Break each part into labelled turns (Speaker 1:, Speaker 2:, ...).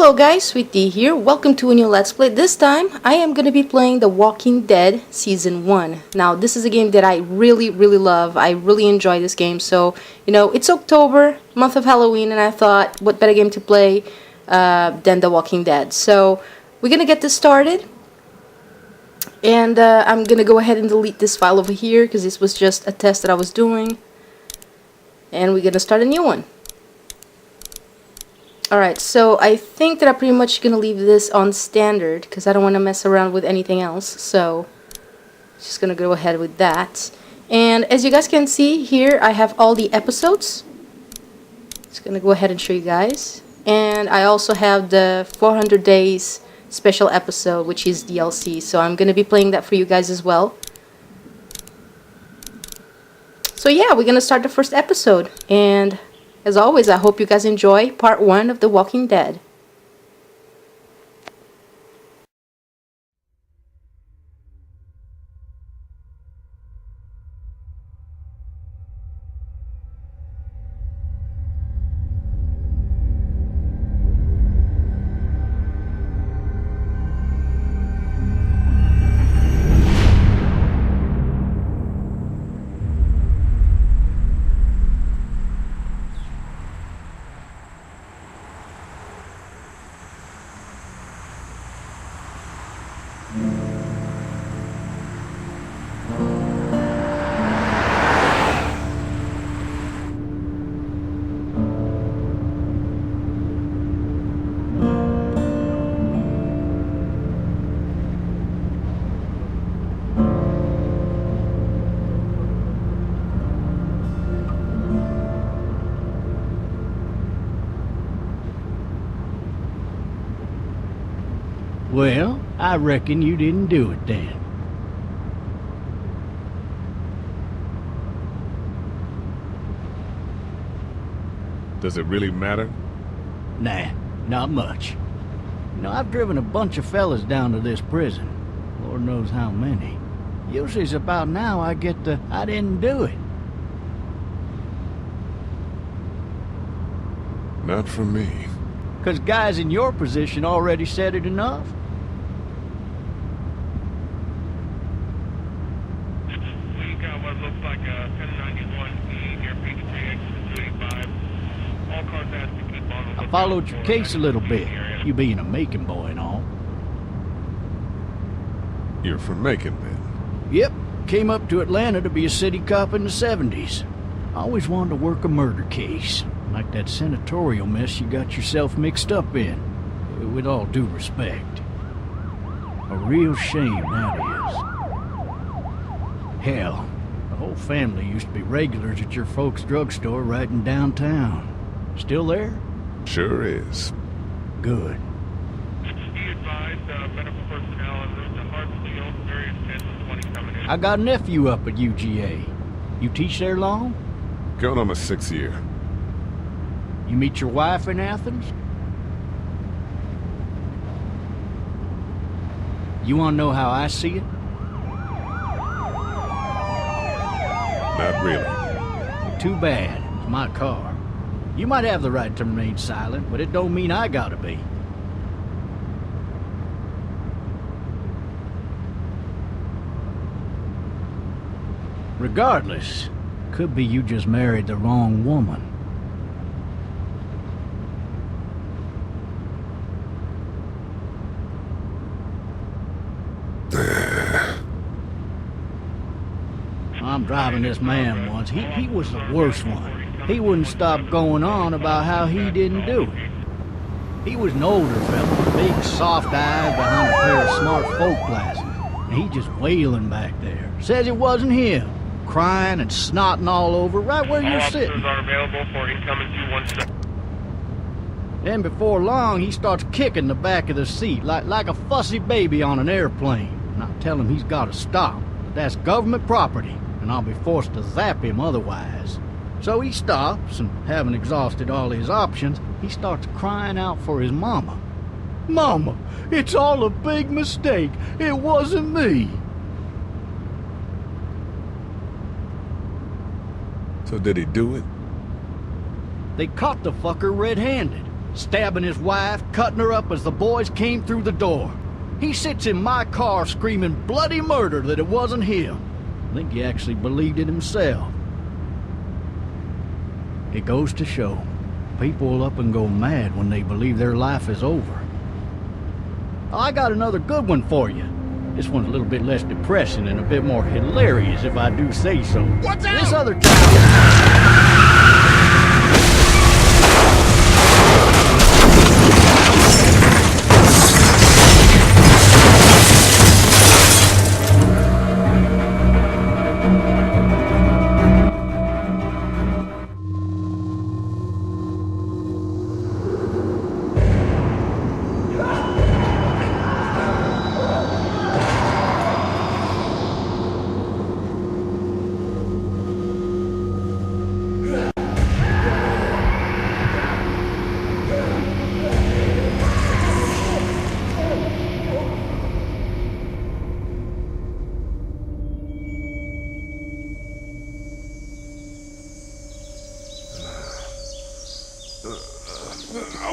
Speaker 1: Hello guys, Sweet D here. Welcome to a new Let's Play. This time, I am going to be playing The Walking Dead Season 1. Now, this is a game that I really love. I really enjoy this game. So, it's October, month of Halloween, and I thought, what better game to play than The Walking Dead. So, we're going to get this started. And I'm going to go ahead and delete this file over here, because this was just a test that I was doing. And we're going to start a new one. Alright, so I think that I'm pretty much going to leave this on standard because I don't want to mess around with anything else. So, just going to go ahead with that. And as you guys can see here, I have all the episodes. Just going to go ahead and show you guys. And I also have the 400 Days special episode, which is DLC. So I'm going to be playing that for you guys as well. So yeah, we're going to start the first episode. And as always, I hope you guys enjoy part 1 of The Walking Dead.
Speaker 2: Well, I reckon you didn't do it then.
Speaker 3: Does it really matter?
Speaker 2: Nah, not much. I've driven a bunch of fellas down to this prison. Lord knows how many. Usually it's about now I get the, I didn't do it.
Speaker 3: Not for me.
Speaker 2: 'Cause guys in your position already said it enough.
Speaker 4: We got what looks like a 1091E near Peachtree, exit 285. All cars asked to keep on the
Speaker 2: I
Speaker 4: lookout
Speaker 2: followed your
Speaker 4: for
Speaker 2: case a little bit,
Speaker 4: 1091E
Speaker 2: you being a Macon boy and all.
Speaker 3: You're from Macon, then?
Speaker 2: Yep, came up to Atlanta to be a city cop in the 70s. Always wanted to work a murder case, like that senatorial mess you got yourself mixed up in. With all due respect. A real shame, that is. Hell, the whole family used to be regulars at your folks' drugstore right in downtown. Still there?
Speaker 3: Sure is.
Speaker 2: Good.
Speaker 4: Be advised, medical personnel en route to Hartsfield, various 1020 coming in.
Speaker 2: I got a nephew up at UGA. You teach there long?
Speaker 3: Going on my 6th year.
Speaker 2: You meet your wife in Athens? You want to know how I see it?
Speaker 3: Not really.
Speaker 2: Too bad. It's my car. You might have the right to remain silent, but it don't mean I gotta be. Regardless, could be you just married the wrong woman. I'm driving this man once. He was the worst one. He wouldn't stop going on about how he didn't do it. He was an older fella with big soft eyes behind a pair of smart folk glasses. And he just wailing back there. Says it wasn't him. Crying and snotting all over right where
Speaker 4: All
Speaker 2: you're
Speaker 4: officers
Speaker 2: sitting.
Speaker 4: are available for incoming 217.
Speaker 2: Then before long, he starts kicking the back of the seat like a fussy baby on an airplane. And I tell him he's got to stop. But that's government property, and I'll be forced to zap him otherwise. So he stops, and having exhausted all his options, he starts crying out for his mama. Mama, it's all a big mistake. It wasn't me.
Speaker 3: So did he do it?
Speaker 2: They caught the fucker red-handed. stabbing his wife, cutting her up as the boys came through the door. He sits in my car screaming bloody murder that it wasn't him. I think he actually believed it himself. It goes to show, people will up and go mad when they believe their life is over. I got another good one for you. This one's a little bit less depressing and a bit more hilarious, if I do say so.
Speaker 5: What's out?
Speaker 2: This other time...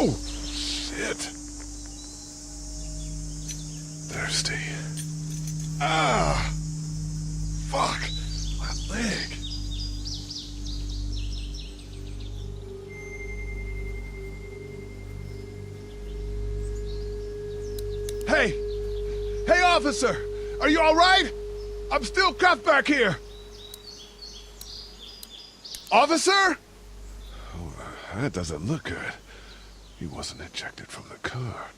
Speaker 3: Oh, shit. Thirsty. Ah! Fuck! My leg.
Speaker 5: Hey! Hey, officer! Are you all right? I'm still cuffed back here. Officer?
Speaker 3: Oh, that doesn't look good. He wasn't ejected from the car.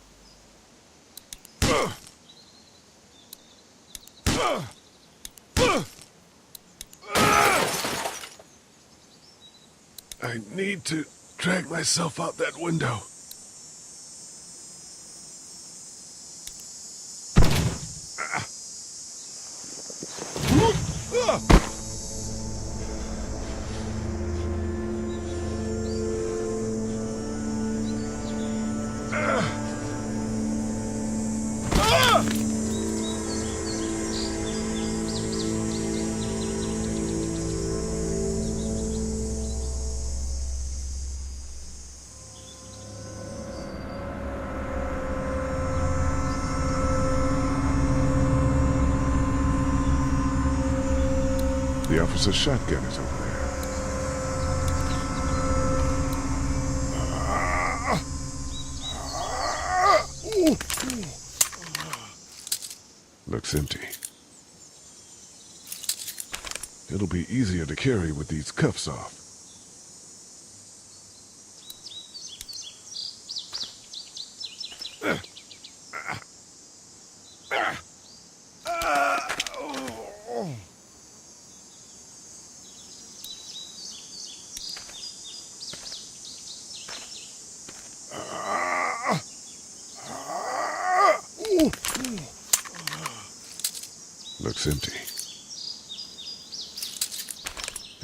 Speaker 3: I need to drag myself out that window. The officer's shotgun is over there. Looks empty. It'll be easier to carry with these cuffs off. Looks empty.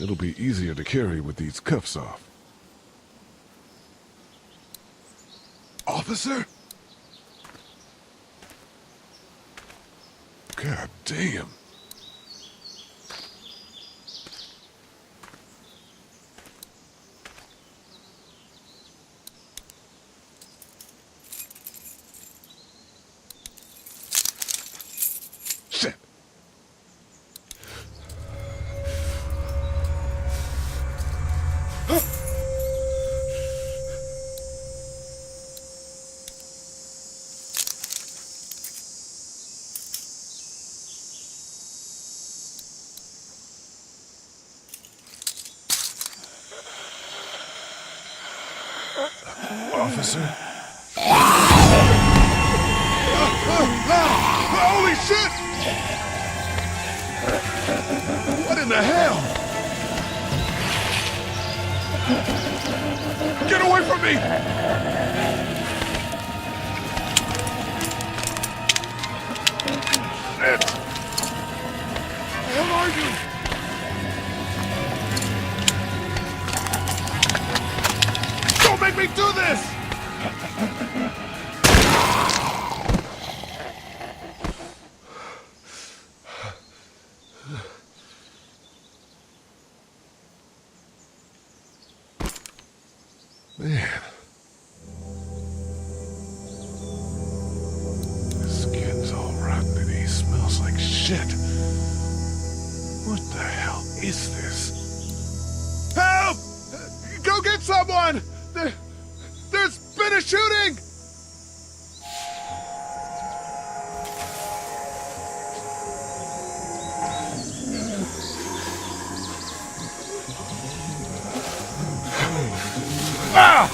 Speaker 3: It'll be easier to carry with these cuffs off. Officer? God damn. Shit. Officer? Holy shit! What in the hell? Get away from me! Shit! Where are you? Don't make me do this! Man, shit. What the hell is this?
Speaker 5: Help! Go get someone! There's been a shooting! Ah!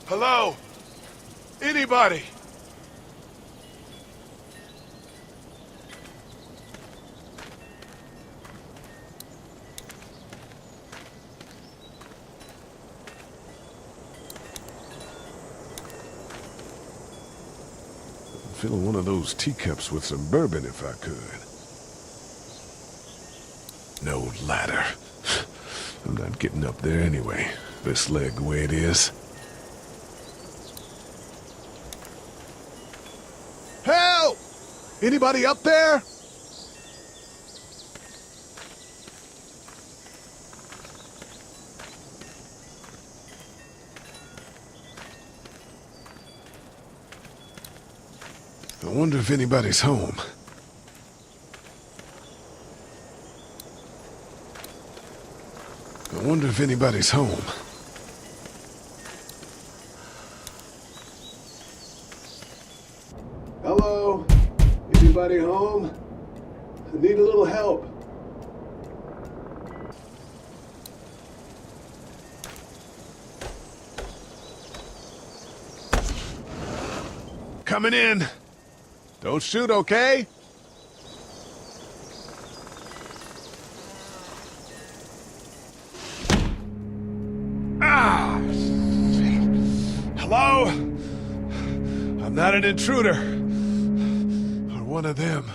Speaker 5: Hello? Anybody?
Speaker 3: I'd fill one of those teacups with some bourbon if I could. No ladder. I'm not getting up there anyway. This leg the way it is.
Speaker 5: Help! Anybody up there?
Speaker 3: I wonder if anybody's home. I wonder if anybody's home.
Speaker 5: Hello? Anybody home? I need a little help. Coming in. Don't shoot, okay? Ah! Shit. Hello? I'm not an intruder. Or one of them.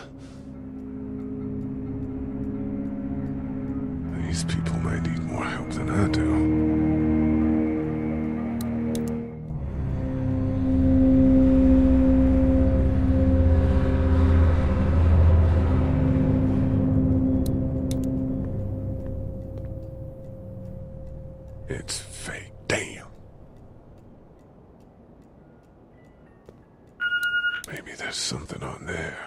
Speaker 5: These people might need more help than I do. It's fake. Damn. Maybe there's something on there.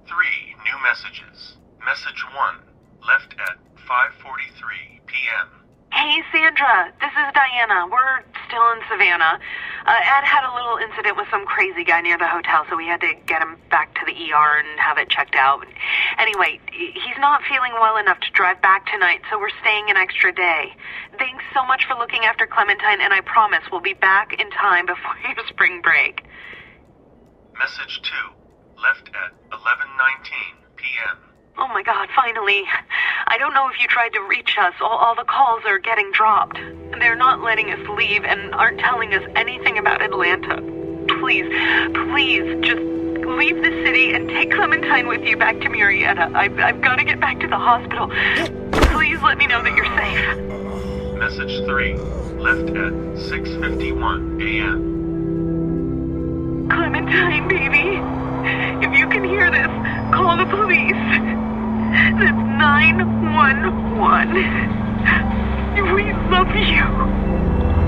Speaker 6: 3 new messages. Message 1, left at 5:43 p.m.
Speaker 7: Hey, Sandra. This is Diana. We're still in Savannah. Ed had a little incident with some crazy guy near the hotel, so we had to get him back to the ER and have it checked out. Anyway, he's not feeling well enough to drive back tonight, so we're staying an extra day. Thanks so much for looking after Clementine, and I promise we'll be back in time before your spring break.
Speaker 6: Message 2, left at 11:19 p.m.
Speaker 7: Oh my God, finally. I don't know if you tried to reach us. All the calls are getting dropped. They're not letting us leave and aren't telling us anything about Atlanta. Please, just leave the city and take Clementine with you back to Murrieta. I've got to get back to the hospital. Please let me know that you're safe.
Speaker 6: Message 3, left at 6:51 a.m.
Speaker 7: Clementine, baby. If you can hear this, call the police. That's 911. We love you.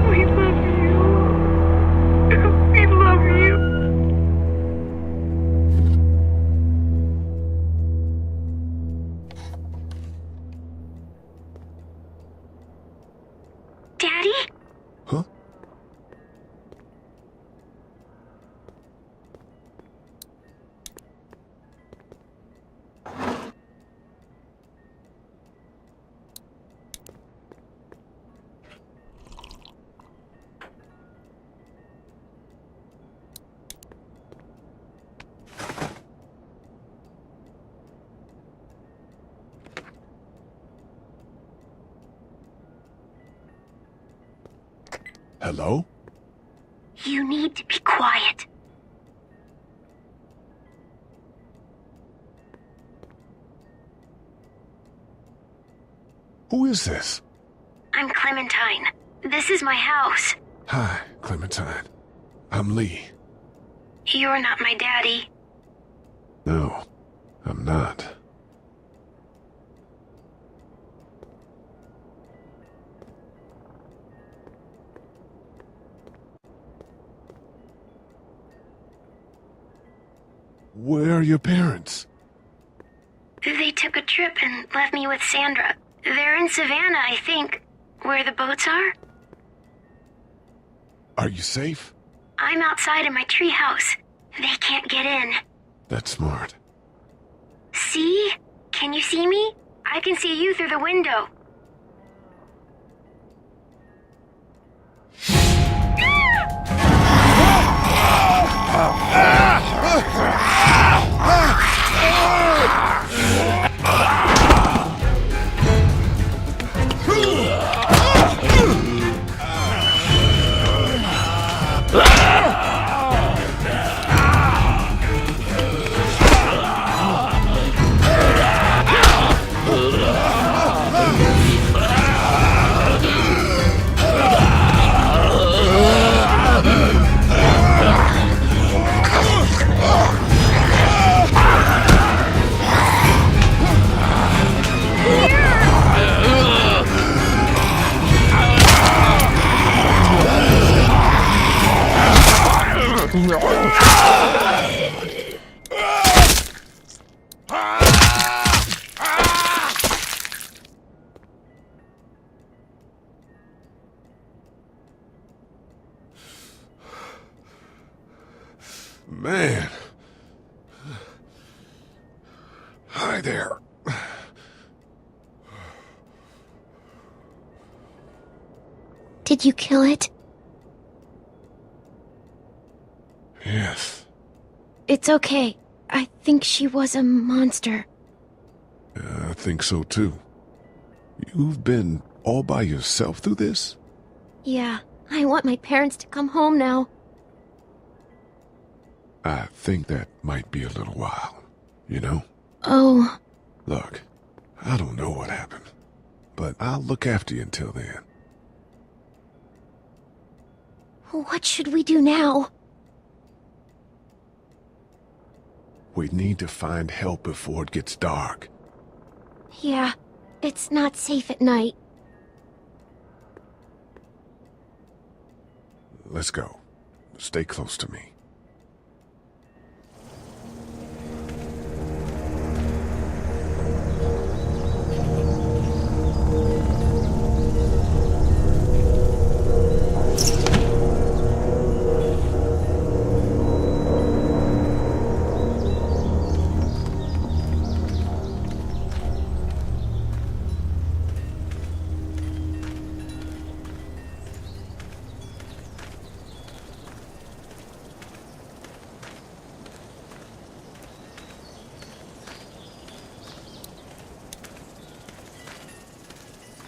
Speaker 7: We love you.
Speaker 3: Hello?
Speaker 8: You need to be quiet.
Speaker 3: Who is this?
Speaker 8: I'm Clementine. This is my house.
Speaker 3: Hi, Clementine. I'm Lee.
Speaker 8: You're not my daddy.
Speaker 3: No, I'm not. Where are your parents?
Speaker 8: They took a trip and left me with Sandra. They're in Savannah, I think. Where the boats are?
Speaker 3: Are you safe?
Speaker 8: I'm outside in my treehouse. They can't get in.
Speaker 3: That's smart.
Speaker 8: See? Can you see me? I can see you through the window.
Speaker 3: Man. Hi there.
Speaker 8: Did you kill it?
Speaker 3: Yes.
Speaker 8: It's okay. I think she was a monster.
Speaker 3: I think so too. You've been all by yourself through this?
Speaker 8: Yeah, I want my parents to come home now.
Speaker 3: I think that might be a little while, you know?
Speaker 8: Oh.
Speaker 3: Look, I don't know what happened, but I'll look after you until then.
Speaker 8: What should we do now?
Speaker 3: We need to find help before it gets dark.
Speaker 8: Yeah, it's not safe at night.
Speaker 3: Let's go. Stay close to me.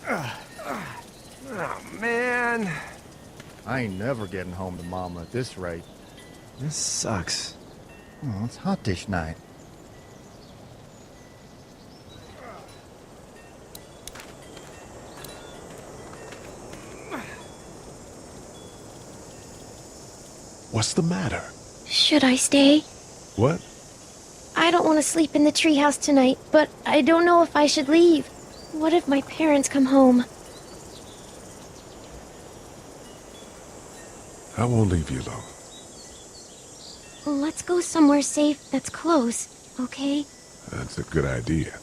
Speaker 9: Oh, man. I ain't never getting home to Mama at this rate. This sucks. Oh, it's hot dish night.
Speaker 3: What's the matter?
Speaker 8: Should I stay?
Speaker 3: What?
Speaker 8: I don't want to sleep in the treehouse tonight, but I don't know if I should leave. What if my parents come home?
Speaker 3: I won't leave you alone.
Speaker 8: Let's go somewhere safe that's close, okay?
Speaker 3: That's a good idea.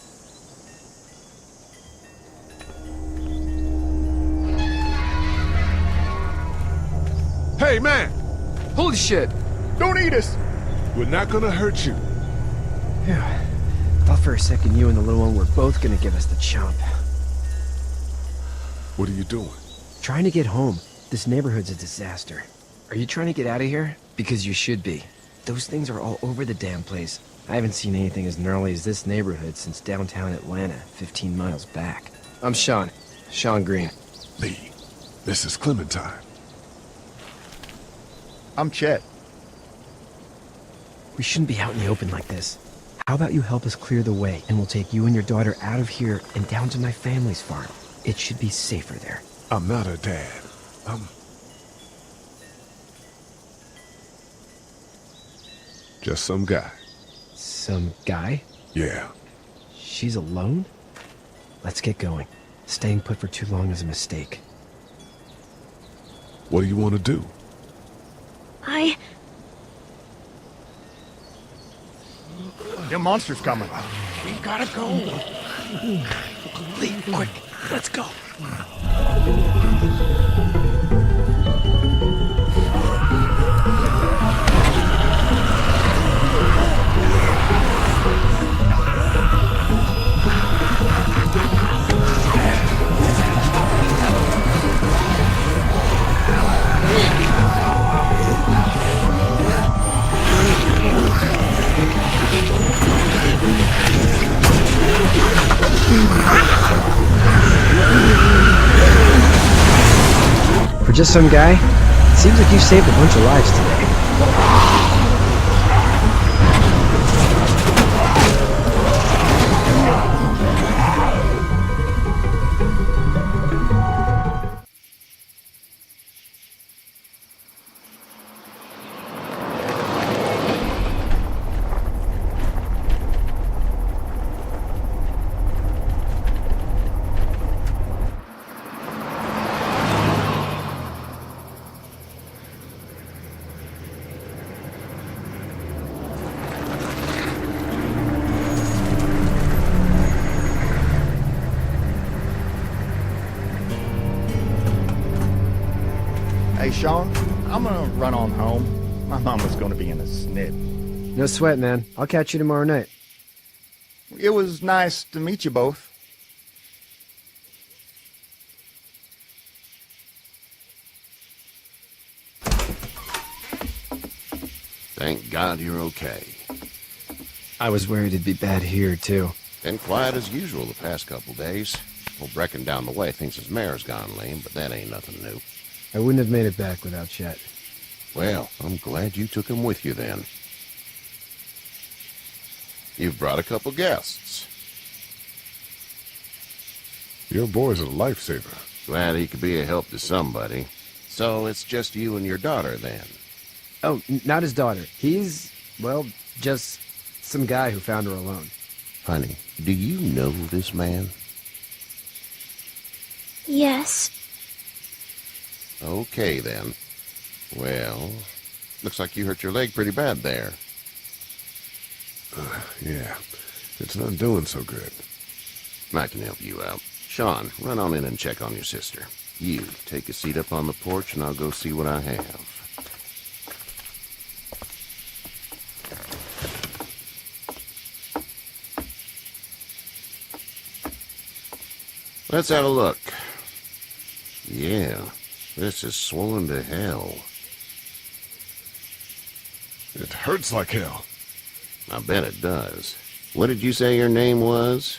Speaker 3: Hey, man!
Speaker 10: Holy shit!
Speaker 3: Don't eat us! We're not gonna hurt you.
Speaker 10: Yeah. Thought for a second you and the little one were both gonna give us the chomp.
Speaker 3: What are you doing?
Speaker 10: Trying to get home. This neighborhood's a disaster. Are you trying to get out of here? Because you should be. Those things are all over the damn place. I haven't seen anything as gnarly as this neighborhood since downtown Atlanta, 15 miles back. I'm Sean. Sean Green.
Speaker 3: Lee, this is Clementine.
Speaker 9: I'm Chet.
Speaker 10: We shouldn't be out in the open like this. How about you help us clear the way, and we'll take you and your daughter out of here and down to my family's farm. It should be safer there.
Speaker 3: I'm not her dad. I'm just some guy.
Speaker 10: Some guy?
Speaker 3: Yeah.
Speaker 10: She's alone? Let's get going. Staying put for too long is a mistake.
Speaker 3: What do you want to do?
Speaker 9: The monster's coming.
Speaker 5: We gotta go.
Speaker 10: Lee, quick, let's go. For just some guy, it seems like you saved a bunch of lives today.
Speaker 9: Hey, Sean, I'm gonna run on home. My mama's gonna be in a snip.
Speaker 10: No sweat, man. I'll catch you tomorrow night.
Speaker 9: It was nice to meet you both.
Speaker 11: Thank God you're okay.
Speaker 10: I was worried it'd be bad here, too.
Speaker 11: Been quiet as usual the past couple days. Old Brecken down the way thinks his mare's gone lame, but that ain't nothing new.
Speaker 10: I wouldn't have made it back without Chet.
Speaker 11: Well, I'm glad you took him with you then. You've brought a couple guests.
Speaker 3: Your boy's a lifesaver.
Speaker 11: Glad he could be a help to somebody. So it's just you and your daughter then?
Speaker 10: Oh, not his daughter. He's, well, just some guy who found her alone.
Speaker 11: Honey, do you know this man?
Speaker 8: Yes.
Speaker 11: Okay, then. Well, looks like you hurt your leg pretty bad there.
Speaker 3: Yeah, it's not doing so good.
Speaker 11: I can help you out. Sean, run on in and check on your sister. You, take a seat up on the porch and I'll go see what I have. Let's have a look. Yeah, this is swollen to hell.
Speaker 3: It hurts like hell.
Speaker 11: I bet it does. What did you say your name was?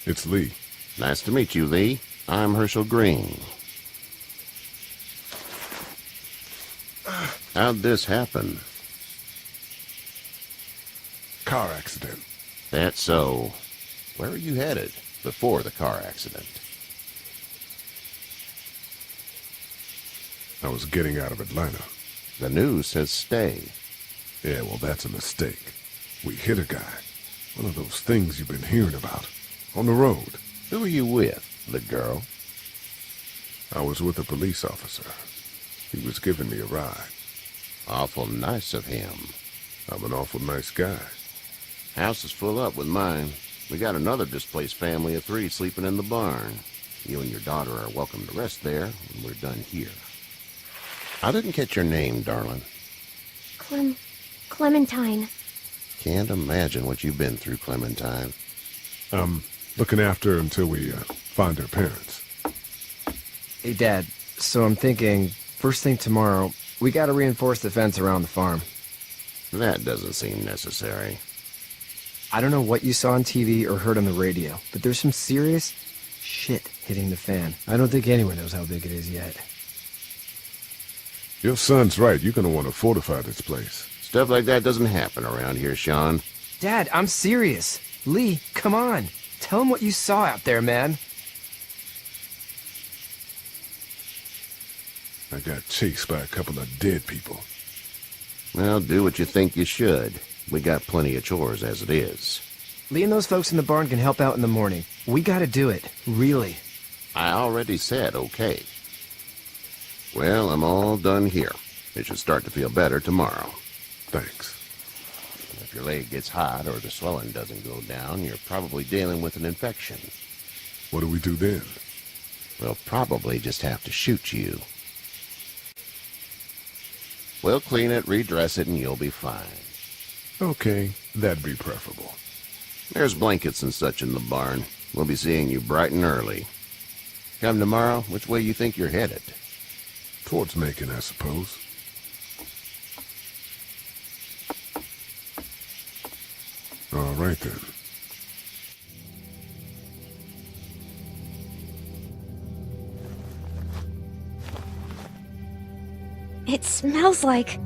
Speaker 3: It's Lee.
Speaker 11: Nice to meet you, Lee. I'm Herschel Green. How'd this happen?
Speaker 3: Car accident.
Speaker 11: That's so. Where are you headed before the car accident?
Speaker 3: I was getting out of Atlanta.
Speaker 11: The news says stay.
Speaker 3: Yeah, well, that's a mistake. We hit a guy. One of those things you've been hearing about. On the road.
Speaker 11: Who are you with? The girl?
Speaker 3: I was with a police officer. He was giving me a ride.
Speaker 11: Awful nice of him.
Speaker 3: I'm an awful nice guy.
Speaker 11: House is full up with mine. We got another displaced family of 3 sleeping in the barn. You and your daughter are welcome to rest there when we're done here. I didn't catch your name, darling.
Speaker 8: Clementine.
Speaker 11: Can't imagine what you've been through, Clementine.
Speaker 3: I'm looking after her until we find her parents.
Speaker 10: Hey, Dad, so I'm thinking, first thing tomorrow, we gotta reinforce the fence around the farm.
Speaker 11: That doesn't seem necessary.
Speaker 10: I don't know what you saw on TV or heard on the radio, but there's some serious shit hitting the fan. I don't think anyone knows how big it is yet.
Speaker 3: Your son's right. You're gonna want to fortify this place.
Speaker 11: Stuff like that doesn't happen around here, Sean.
Speaker 10: Dad, I'm serious. Lee, come on. Tell him what you saw out there, man.
Speaker 3: I got chased by a couple of dead people.
Speaker 11: Well, do what you think you should. We got plenty of chores as it is.
Speaker 10: Lee and those folks in the barn can help out in the morning. We gotta do it. Really.
Speaker 11: I already said okay. Well, I'm all done here. It should start to feel better tomorrow.
Speaker 3: Thanks.
Speaker 11: If your leg gets hot or the swelling doesn't go down, you're probably dealing with an infection.
Speaker 3: What do we do then?
Speaker 11: We'll probably just have to shoot you. We'll clean it, redress it, and you'll be fine.
Speaker 3: Okay, that'd be preferable.
Speaker 11: There's blankets and such in the barn. We'll be seeing you bright and early. Come tomorrow, which way you think you're headed?
Speaker 3: Towards Macon, I suppose. All right, then.
Speaker 8: It smells like...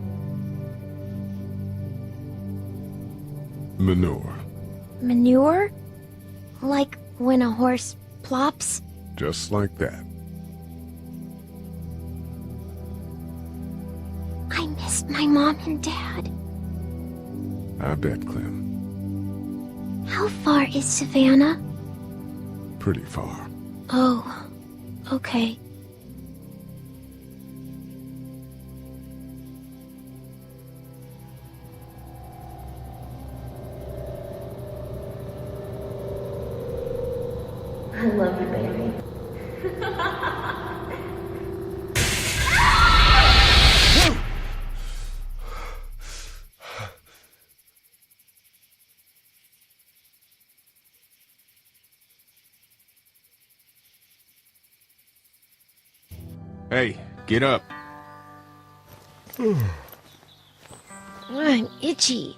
Speaker 3: Manure.
Speaker 8: manure? Like when a horse plops?
Speaker 3: Just like that.
Speaker 8: I miss my mom and dad.
Speaker 3: I bet, Clem.
Speaker 8: How far is Savannah?
Speaker 3: Pretty far.
Speaker 8: Oh, okay.
Speaker 1: I love you, baby.
Speaker 12: Hey, get up.
Speaker 8: I'm itchy.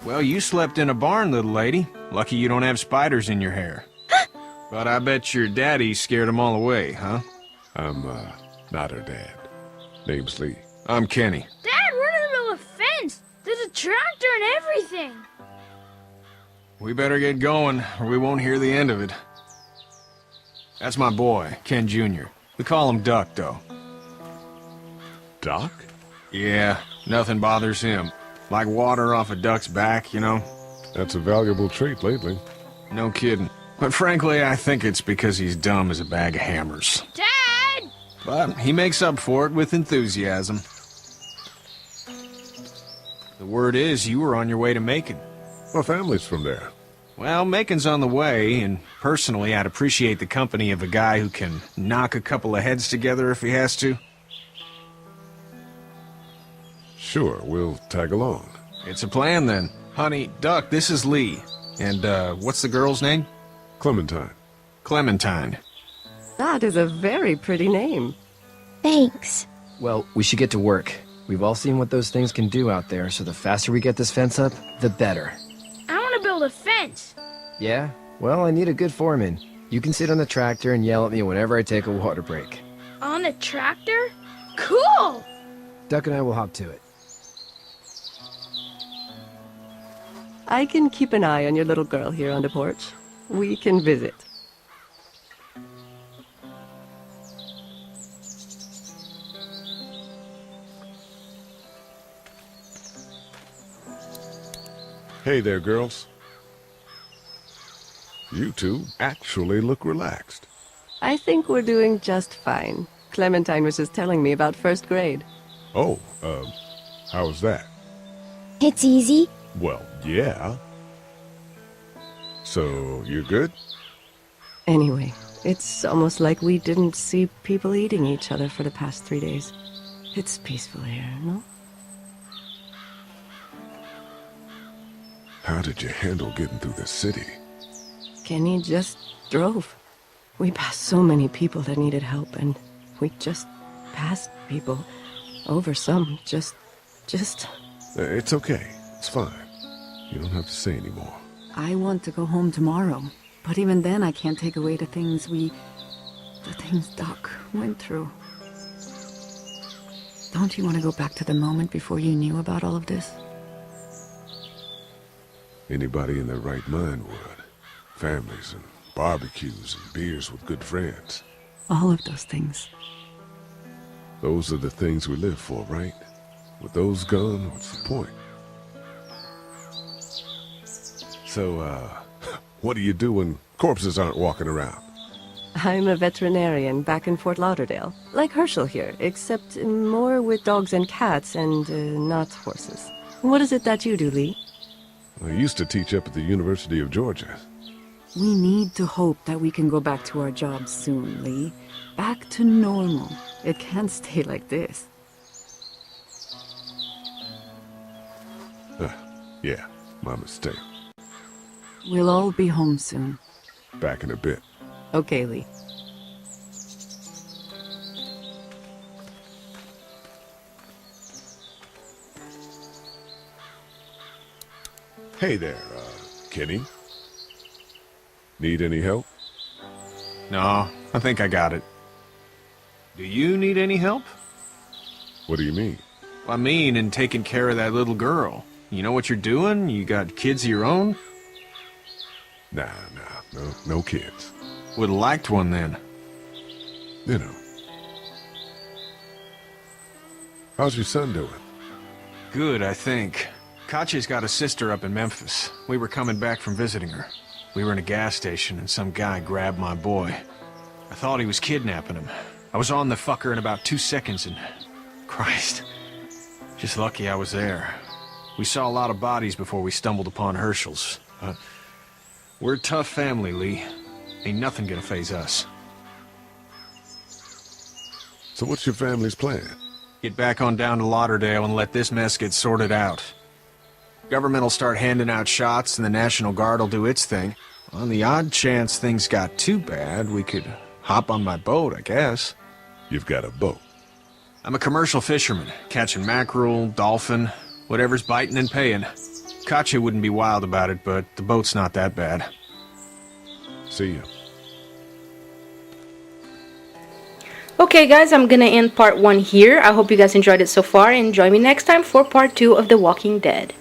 Speaker 12: Well, you slept in a barn, little lady. Lucky you don't have spiders in your hair. But I bet your daddy scared them all away, huh?
Speaker 3: I'm, not her dad. Name's Lee.
Speaker 12: I'm Kenny.
Speaker 13: Dad, we're in the middle of a fence. There's a tractor and everything.
Speaker 12: We better get going, or we won't hear the end of it. That's my boy, Ken Jr. We call him Duck, though.
Speaker 3: Doc?
Speaker 12: Yeah, nothing bothers him. Like water off a duck's back, you know?
Speaker 3: That's a valuable trait lately.
Speaker 12: No kidding. But frankly, I think it's because he's dumb as a bag of hammers.
Speaker 13: Dad!
Speaker 12: But he makes up for it with enthusiasm. The word is you were on your way to Macon.
Speaker 3: My family's from there.
Speaker 12: Well, Macon's on the way, and personally, I'd appreciate the company of a guy who can knock a couple of heads together if he has to.
Speaker 3: Sure, we'll tag along.
Speaker 12: It's a plan, then. Honey, Duck, this is Lee. And, what's the girl's name?
Speaker 3: Clementine.
Speaker 12: Clementine.
Speaker 14: That is a very pretty name.
Speaker 8: Thanks.
Speaker 10: Well, we should get to work. We've all seen what those things can do out there, so the faster we get this fence up, the better.
Speaker 13: I want to build a fence.
Speaker 10: Yeah? Well, I need a good foreman. You can sit on the tractor and yell at me whenever I take a water break.
Speaker 13: On the tractor? Cool!
Speaker 10: Duck and I will hop to it.
Speaker 14: I can keep an eye on your little girl here on the porch. We can visit.
Speaker 3: Hey there, girls. You two actually look relaxed.
Speaker 14: I think we're doing just fine. Clementine was just telling me about first grade.
Speaker 3: Oh, how was that?
Speaker 8: It's easy.
Speaker 3: Well, yeah. So, you're good?
Speaker 14: Anyway, it's almost like we didn't see people eating each other for the past 3 days. It's peaceful here, no?
Speaker 3: How did you handle getting through the city?
Speaker 14: Kenny just drove. We passed so many people that needed help, and we just passed people. Over some, just...
Speaker 3: It's okay. It's fine. You don't have to say anymore.
Speaker 15: I want to go home tomorrow, but even then I can't take away the things Doc went through. Don't you want to go back to the moment before you knew about all of this?
Speaker 3: Anybody in their right mind would. Families and barbecues and beers with good friends.
Speaker 15: All of those things.
Speaker 3: Those are the things we live for, right? With those gone, what's the point? So, what do you do when corpses aren't walking around?
Speaker 14: I'm a veterinarian back in Fort Lauderdale. Like Herschel here, except more with dogs and cats and not horses. What is it that you do, Lee?
Speaker 3: I used to teach up at the University of Georgia.
Speaker 15: We need to hope that we can go back to our jobs soon, Lee. Back to normal. It can't stay like this.
Speaker 3: Yeah, my mistake.
Speaker 15: We'll all be home soon.
Speaker 3: Back in a bit.
Speaker 14: Okay, Lee.
Speaker 3: Hey there, Kenny. Need any help?
Speaker 12: No, I think I got it. Do you need any help?
Speaker 3: What do you mean?
Speaker 12: I mean, in taking care of that little girl. You know what you're doing? You got kids of your own?
Speaker 3: Nah, no kids.
Speaker 12: Would've liked one then.
Speaker 3: You know. How's your son doing?
Speaker 12: Good, I think. Katya's got a sister up in Memphis. We were coming back from visiting her. We were in a gas station and some guy grabbed my boy. I thought he was kidnapping him. I was on the fucker in about 2 seconds and... Christ. Just lucky I was there. We saw a lot of bodies before we stumbled upon Herschel's. We're a tough family, Lee. Ain't nothing gonna faze us.
Speaker 3: So what's your family's plan?
Speaker 12: Get back on down to Lauderdale and let this mess get sorted out. Government will start handing out shots and the National Guard will do its thing. On the odd chance things got too bad, we could hop on my boat, I guess.
Speaker 3: You've got a boat?
Speaker 12: I'm a commercial fisherman, catching mackerel, dolphin, whatever's biting and paying. Katya wouldn't be wild about it, but the boat's not that bad.
Speaker 3: See ya.
Speaker 1: Okay guys, I'm gonna end part 1 here. I hope you guys enjoyed it so far and join me next time for part 2 of The Walking Dead.